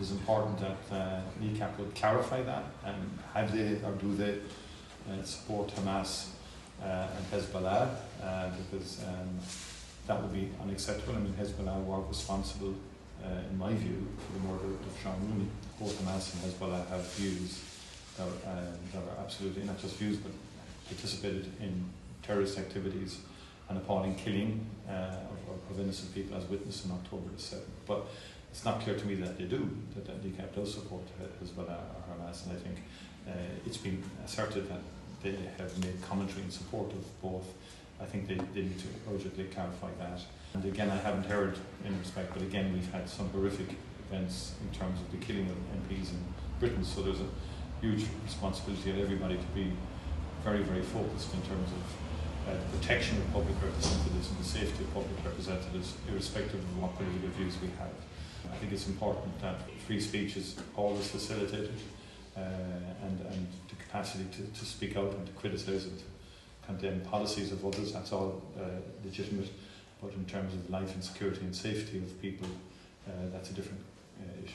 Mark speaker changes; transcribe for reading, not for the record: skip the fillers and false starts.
Speaker 1: was important that Kneecap would clarify that, and have they or do they support Hamas and Hezbollah, because that would be unacceptable. I mean, Hezbollah were responsible, in my view, for the murder of Sean Rooney. Both Hamas and Hezbollah have views that are absolutely, not just views, but participated in terrorist activities and appalling killing of innocent people, as witnessed in October the 7th. But it's not clear to me that they do, that Kneecap does support Hezbollah or Hamas, and I think it's been asserted that they have made commentary in support of both. I think they need to urgently clarify that. And again, I haven't heard in respect, but again, we've had some horrific events in terms of the killing of MPs in Britain, so there's a huge responsibility on everybody to be very, very focused in terms of the protection of public representatives and the safety of public representatives, irrespective of what political views we have. I think it's important that free speech is always facilitated, and the capacity to speak out and to criticise and condemn policies of others, that's all legitimate, but in terms of life and security and safety of people, that's a different issue.